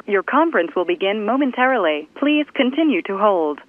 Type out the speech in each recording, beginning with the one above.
Your conference will begin momentarily. Please continue to hold.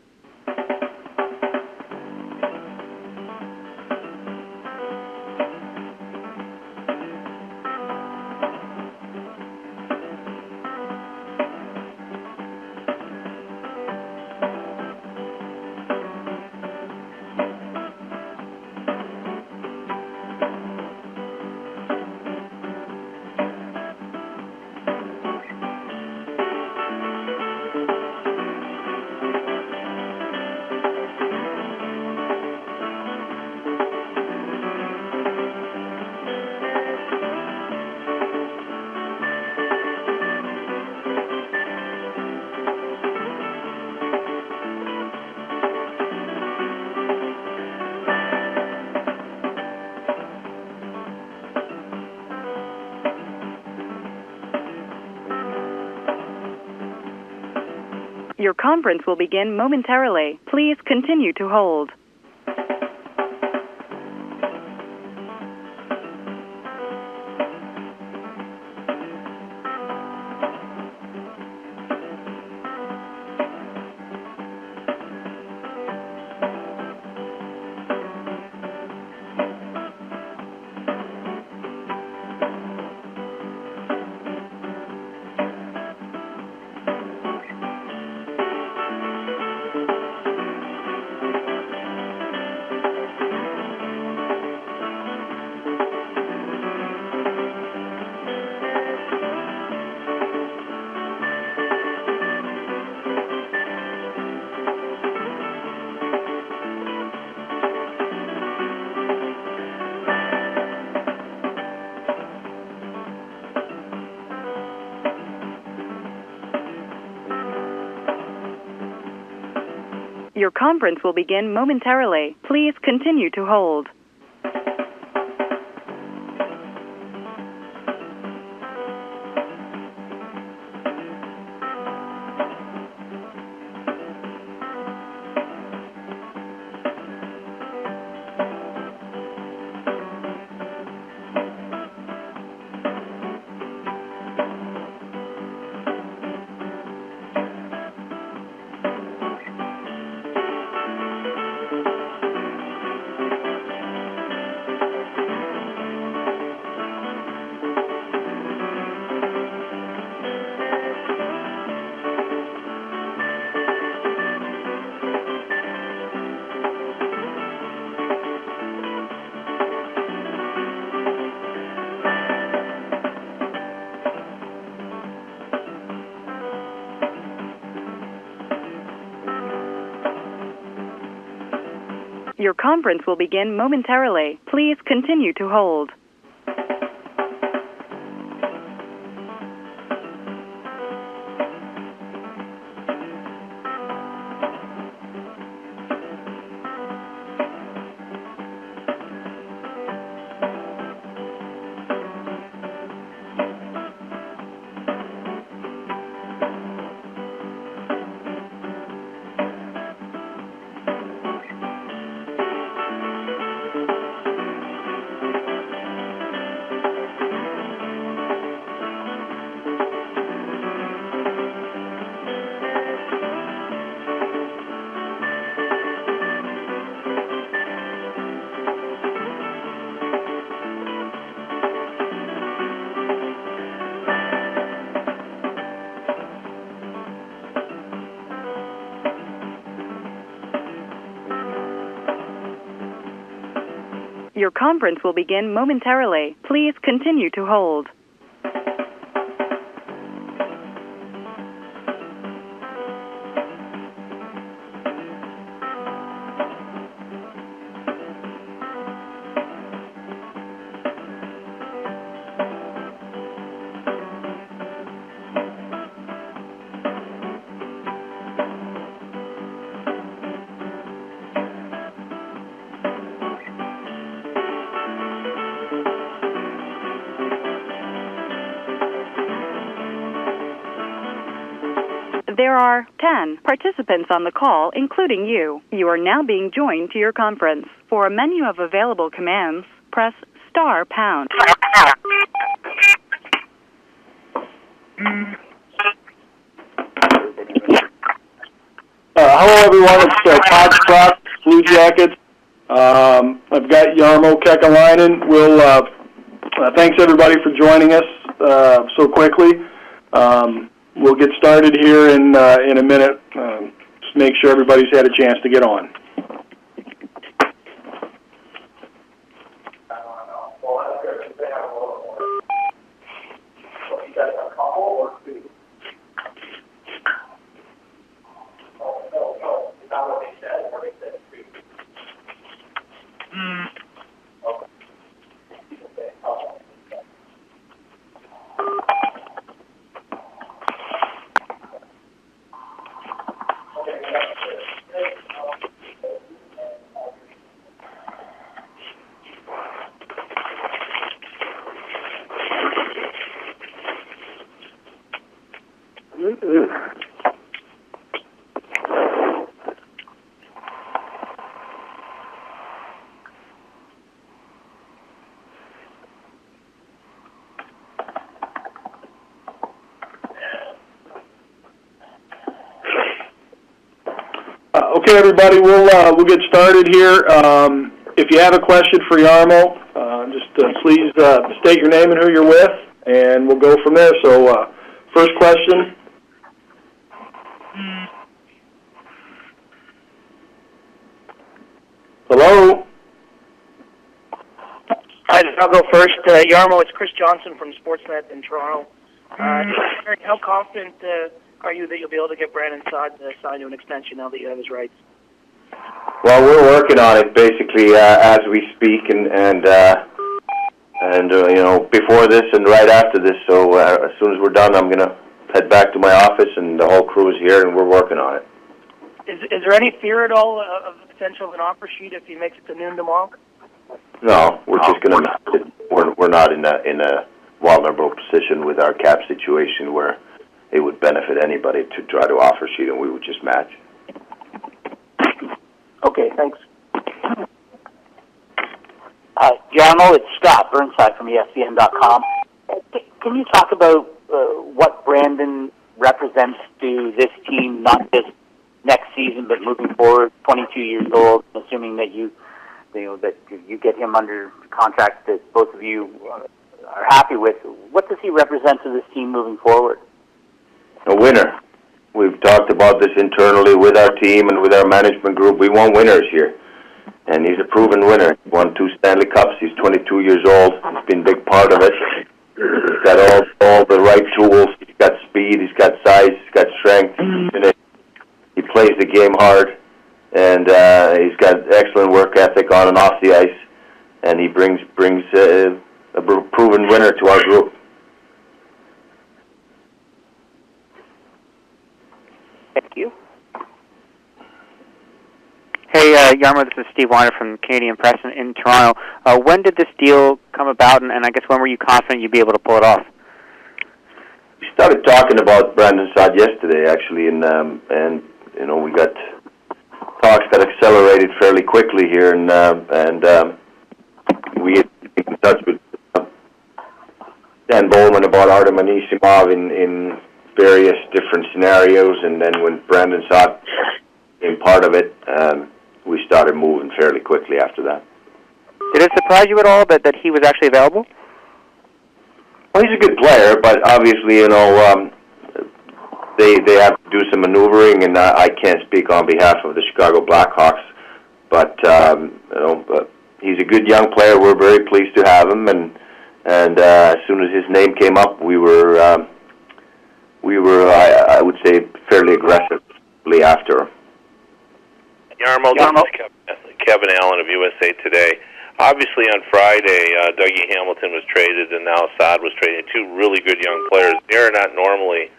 Your conference will begin momentarily. Please continue to hold. Your conference will begin momentarily. Please continue to hold. Your conference will begin momentarily. Please continue to hold. Your conference will begin momentarily. Please continue to hold. There are 10 participants on the call, including you. You are now being joined to your conference. For a menu of available commands, press *#. everyone. It's Todd Scott, Blue Jackets. I've got Jarmo Kekalainen. Thanks everybody for joining us so quickly. We'll get started here in a minute. Just make sure everybody's had a chance to get on. Okay, everybody, we'll get started here. If you have a question for Jarmo, please state your name and who you're with, and we'll go from there. So, first question. Hello? I'll go first. Jarmo, it's Chris Johnson from Sportsnet in Toronto. How confident are you that you'll be able to get Brandon Saad signed to an extension now that you have his rights? Well, we're working on it basically as we speak, and before this and right after this. So as soon as we're done, I'm going to head back to my office, and the whole crew is here, and we're working on it. Is there any fear at all of the potential of an offer sheet if he makes it to noon tomorrow? No, we're just going to. We're not in a vulnerable position with our cap situation where it would benefit anybody to try to offer sheet, and we would just match. Okay, thanks. Jarmo, it's Scott Burnside from ESPN.com. Can you talk about what Brandon represents to this team, not just next season, but moving forward? 22 years old, assuming that you get him under contract that both of you are happy with. What does he represent to this team moving forward? A winner. We've talked about this internally with our team and with our management group. We want winners here. And he's a proven winner. He won 2 Stanley Cups. He's 22 years old. He's been a big part of it. He's got all the right tools. He's got speed. He's got size. He's got strength. He plays the game hard. And he's got excellent work ethic on and off the ice. And he brings a proven winner to our group. Thank you. Hey, Jarmo, this is Steve Weiner from Canadian Press in Toronto. When did this deal come about, and I guess when were you confident you'd be able to pull it off? We started talking about Brandon Saad yesterday, actually, and we got talks got accelerated fairly quickly here, and we had been in touch with Dan Bowman about Artem Anisimov in various different scenarios, and then when Brandon Saad became part of it, we started moving fairly quickly after that. Did it surprise you at all that he was actually available? Well, he's a good player, but obviously, they have to do some maneuvering, and I can't speak on behalf of the Chicago Blackhawks, but he's a good young player. We're very pleased to have him, and as soon as his name came up, we were I would say fairly aggressively after him. Jarmo, this is Kevin Allen of USA Today. Obviously, on Friday, Dougie Hamilton was traded, and now Saad was traded. 2 really good young players. They are not normally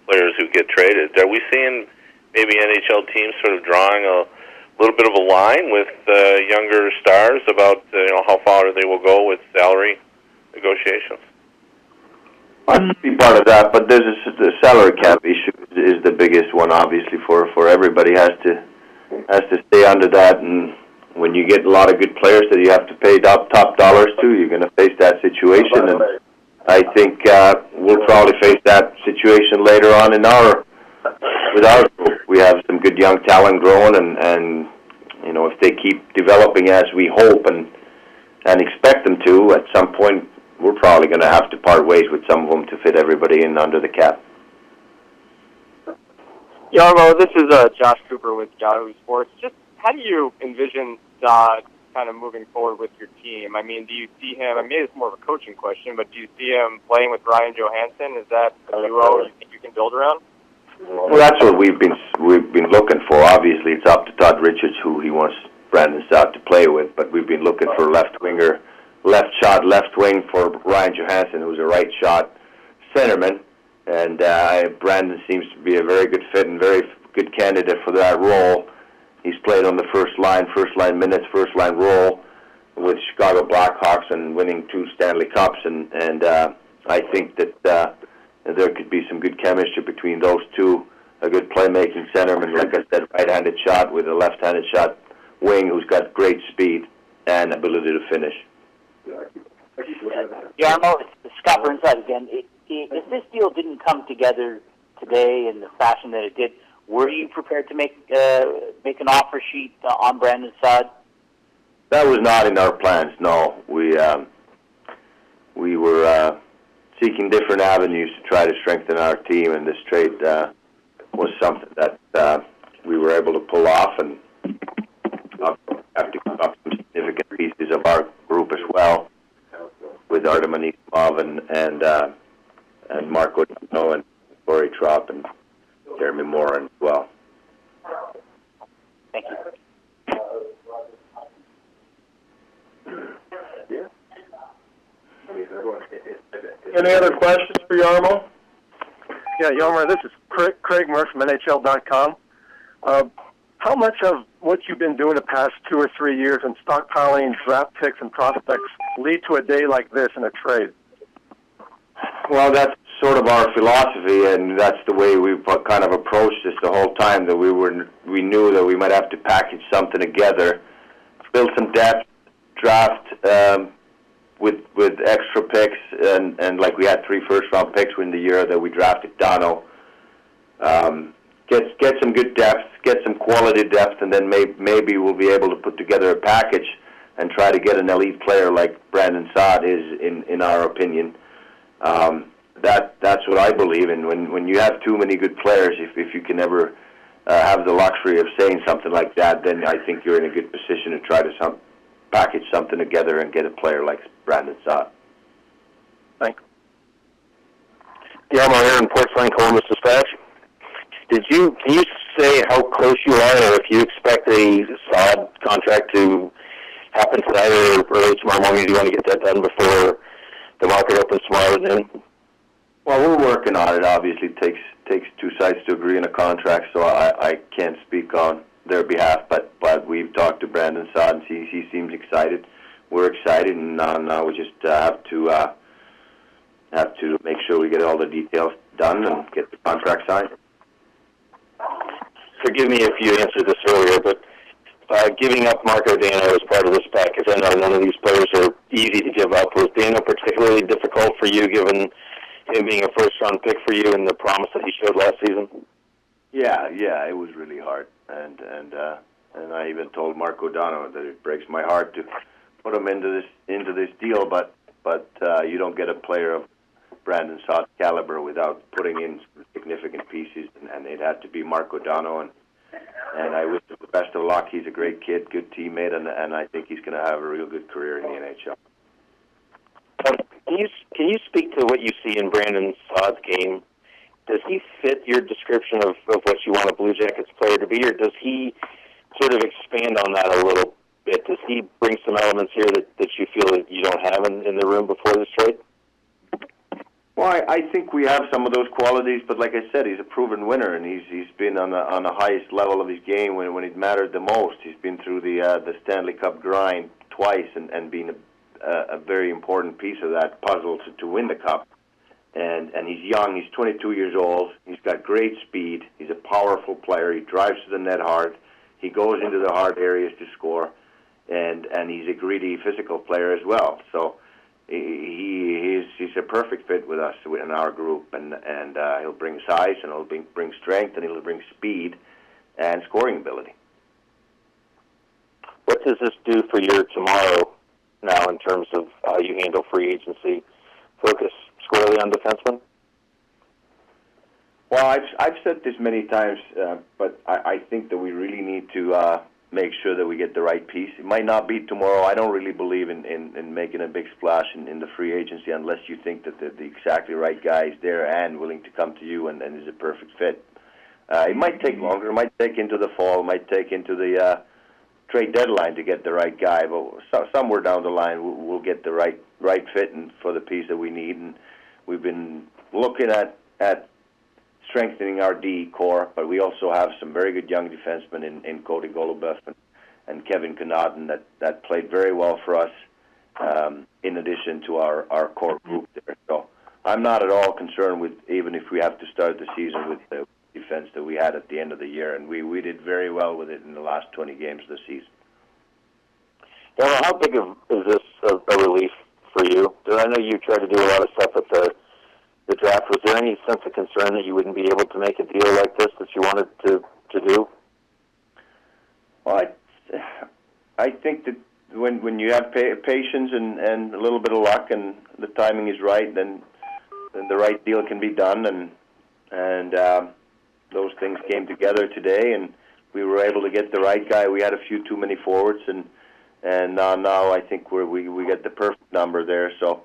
players who get traded. Are we seeing maybe NHL teams sort of drawing a little bit of a line with younger stars about how far they will go with salary negotiations? I'd be part of that, but the salary cap issue is the biggest one, obviously, for everybody has to stay under that, and when you get a lot of good players that you have to pay top dollars to, you're going to face that situation, and I think we'll probably face that situation later on with our group. we have some good young talent growing, and you know, if they keep developing as we hope and expect them to, at some point we're probably going to have to part ways with some of them to fit everybody in under the cap. Jarmo, this is Josh Cooper with Yahoo Sports. Just how do you envision Saad kind of moving forward with your team? I mean, do you see him, I mean, it's more of a coaching question, but do you see him playing with Ryan Johansson? Is that a duo you think you can build around? Well, that's what we've been looking for. Obviously, it's up to Todd Richards who he wants Brandon Saad to play with, but we've been looking for left wing for Ryan Johansson, who's a right shot centerman, and Brandon seems to be a very good fit and very good candidate for that role. He's played on the first line minutes, first line role with Chicago Blackhawks and winning 2 Stanley Cups, and I think that there could be some good chemistry between those two. A good playmaking centerman, like I said, right-handed shot with a left-handed shot wing who's got great speed and ability to finish. Jarmo, it's Scott Burnside again. If this deal didn't come together today in the fashion that it did, were you prepared to make an offer sheet on Brandon Saad? That was not in our plans. No, we were seeking different avenues to try to strengthen our team, and this trade was something that we were able to pull off, and have to give up some significant pieces of our group as well, with Artem Anisimov and Marco Dano and Corey Trop and Jeremy Morin as well. Thank you. Any other questions for Jarmo? Yeah, Jarmo, this is Craig Murphy from NHL.com. How much of what you've been doing the past 2 or 3 years in stockpiling draft picks and prospects lead to a day like this in a trade? Well, that's sort of our philosophy, and that's the way we've kind of approached this the whole time, that we knew that we might have to package something together, build some depth, draft with extra picks, and like we had 3 first-round picks in the year that we drafted Dano. Get some good depth, get some quality depth, and then maybe we'll be able to put together a package and try to get an elite player like Brandon Saad is, in our opinion. That's what I believe in. When you have too many good players, if you can ever have the luxury of saying something like that, then I think you're in a good position to try to package something together and get a player like Brandon Saad. Thanks. Yeah, I'm here in Portsmouth, Columbus Dispatch. Can you say how close you are, or if you expect a Saad contract to happen tonight or early tomorrow morning? Do you want to get that done before the market opens tomorrow then? Well, we're working on it. Obviously, it takes 2 sides to agree on a contract, so I can't speak on their behalf. But we've talked to Brandon Saad, and he seems excited. We're excited, and now we just have to make sure we get all the details done and get the contract signed. Forgive me if you answered this earlier, but giving up Marco Dano as part of this package, I know none of these players are easy to give up. Was Dano particularly difficult for you, given him being a first-round pick for you and the promise that he showed last season? Yeah, it was really hard, and I even told Marco Dano that it breaks my heart to put him into this deal, but you don't get a player of Brandon Saad's caliber without putting in some significant pieces, and it had to be Marco Dano, and I wish him the best of luck. He's a great kid, good teammate, and I think he's going to have a real good career in the NHL. Can you speak to what you see in Brandon Saad's game? Does he fit your description of what you want a Blue Jackets player to be, or does he sort of expand on that a little bit? Does he bring some elements here that you feel that you don't have in the room before this trade? Well, I think we have some of those qualities, but like I said, he's a proven winner, and he's been on the highest level of his game when it mattered the most. He's been through the Stanley Cup grind twice and been a very important piece of that puzzle to win the Cup. And he's young. He's 22 years old. He's got great speed. He's a powerful player. He drives to the net hard. He goes into the hard areas to score, and he's a greedy physical player as well. So he's a perfect fit with us in our group, and he'll bring size, and he'll bring strength, and he'll bring speed, and scoring ability. What does this do for your tomorrow now in terms of how you handle free agency? Focus squarely on defensemen? Well, I've said this many times, but I think that we really need to make sure that we get the right piece. It might not be tomorrow. I don't really believe in making a big splash in the free agency unless you think that the exactly right guy is there and willing to come to you and is a perfect fit. It might take longer. It might take into the fall. It might take into the trade deadline to get the right guy. But somewhere down the line, we'll get the right fit and for the piece that we need. And we've been looking at strengthening our D core, but we also have some very good young defensemen in Cody Golubev and Kevin Connaughton that played very well for us, in addition to our core group there. So I'm not at all concerned with even if we have to start the season with the defense that we had at the end of the year, and we did very well with it in the last 20 games of the season. Now, how big is this a relief for you? I know you tried to do a lot of stuff at the draft. Was there any sense of concern that you wouldn't be able to make a deal like this that you wanted to do? Well, I think that when you have patience and a little bit of luck and the timing is right, then the right deal can be done, and those things came together today, and we were able to get the right guy. We had a few too many forwards, and now I think we get the perfect number there. So.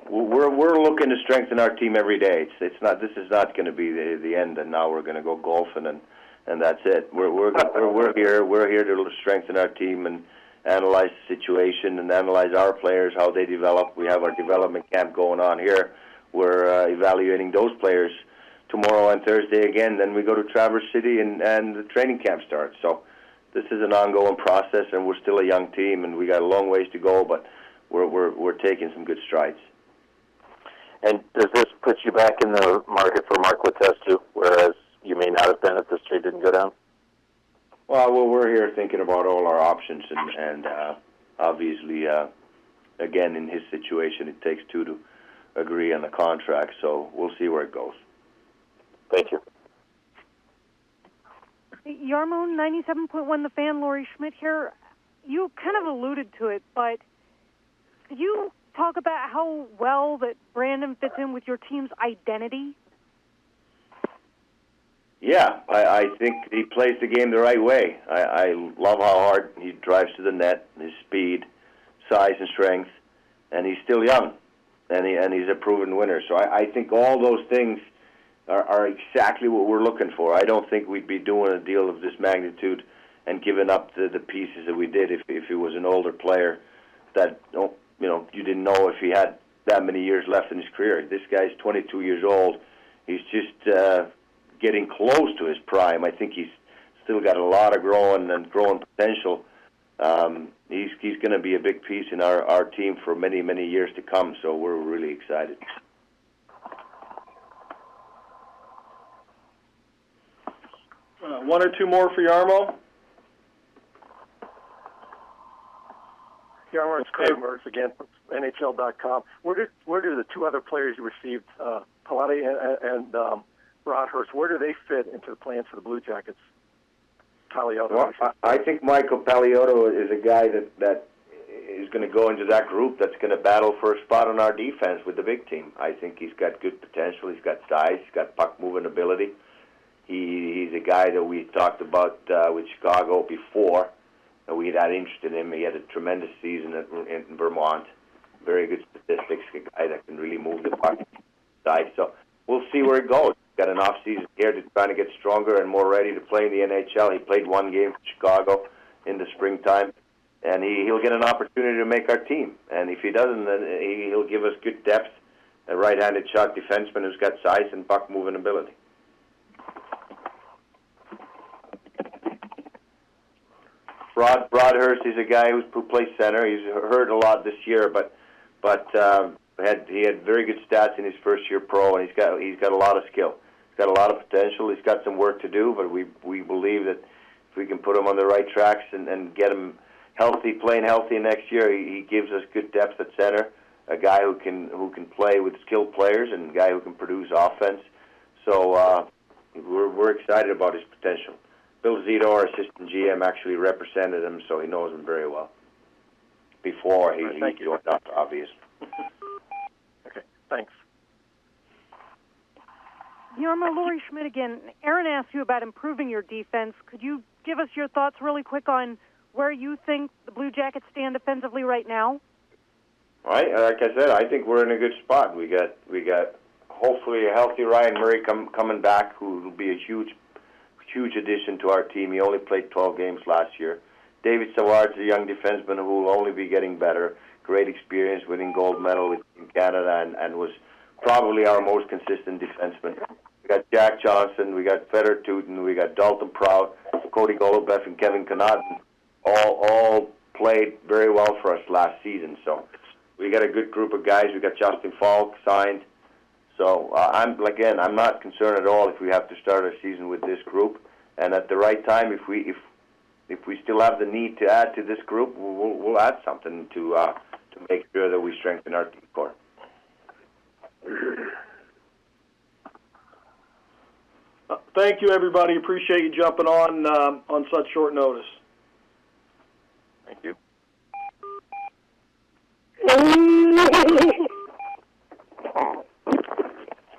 We're looking to strengthen our team every day. It's not. This is not going to be the end, and now we're going to go golfing and that's it. We're here. We're here to strengthen our team and analyze the situation and analyze our players, how they develop. We have our development camp going on here. We're evaluating those players tomorrow and Thursday again. Then we go to Traverse City and the training camp starts. So this is an ongoing process, and we're still a young team, and we got a long ways to go, but we're taking some good strides. And does this put you back in the market for Mark Letestu, whereas you may not have been if this trade didn't go down? Well, we're here thinking about all our options, and obviously, again, in his situation, it takes two to agree on the contract, so we'll see where it goes. Thank you. Jarmo, 97.1 The Fan, Laurie Schmidt here. You kind of alluded to it, but could you talk about how well that Brandon fits in with your team's identity? Yeah, I think he plays the game the right way. I love how hard he drives to the net, his speed, size, and strength, and he's still young, and he's a proven winner. So I think all those things are exactly what we're looking for. I don't think we'd be doing a deal of this magnitude and giving up the pieces that we did if he was an older player that you didn't know if he had that many years left in his career. This guy's 22 years old. He's just getting close to his prime. I think he's still got a lot of growing potential. He's going to be a big piece in our team for many, many years to come, so we're really excited. One or two more for Jarmo? Jarmo, it's Craig Murph again from NHL.com. Where do the two other players you received, Pallotti and Broadhurst, where do they fit into the plans for the Blue Jackets? Paliotto. Well, I think Michael Paliotto is a guy that is going to go into that group that's going to battle for a spot on our defense with the big team. I think he's got good potential. He's got size. He's got puck-moving ability. He's a guy that we talked about with Chicago before. We had interest in him. He had a tremendous season in Vermont. Very good statistics. A guy that can really move the puck side. So we'll see where it goes. Got an off-season here to trying to get stronger and more ready to play in the NHL. He played one game for Chicago in the springtime, and he'll get an opportunity to make our team. And if he doesn't, then he'll give us good depth, a right-handed shot defenseman who's got size and puck-moving ability. Broadhurst is a guy who plays center. He's hurt a lot this year, but he had very good stats in his first year pro, and he's got a lot of skill. He's got a lot of potential. He's got some work to do, but we believe that if we can put him on the right tracks and get him healthy, playing healthy next year, he gives us good depth at center. A guy who can play with skilled players and a guy who can produce offense. So we're excited about his potential. Bill Zito, our assistant GM, actually represented him, so he knows him very well. Before he joined up, obviously. Okay, thanks. Jarmo, Laurie Schmidt again. Aaron asked you about improving your defense. Could you give us your thoughts really quick on where you think the Blue Jackets stand defensively right now? Right, like I said, I think we're in a good spot. We got hopefully a healthy Ryan Murray coming back, who will be a huge addition to our team. He only played 12 games last year. David Savard's a young defenseman who will only be getting better. Great experience, winning gold medal in Canada, and was probably our most consistent defenseman. We got Jack Johnson, we got Feder Tooten, we got Dalton Prout, Cody Golubeff, and Kevin Connaughton. All played very well for us last season. So we got a good group of guys. We got Justin Falk signed. So I'm not concerned at all if we have to start our season with this group. And at the right time, if we still have the need to add to this group, we'll add something to make sure that we strengthen our team core. Thank you, everybody. Appreciate you jumping on such short notice.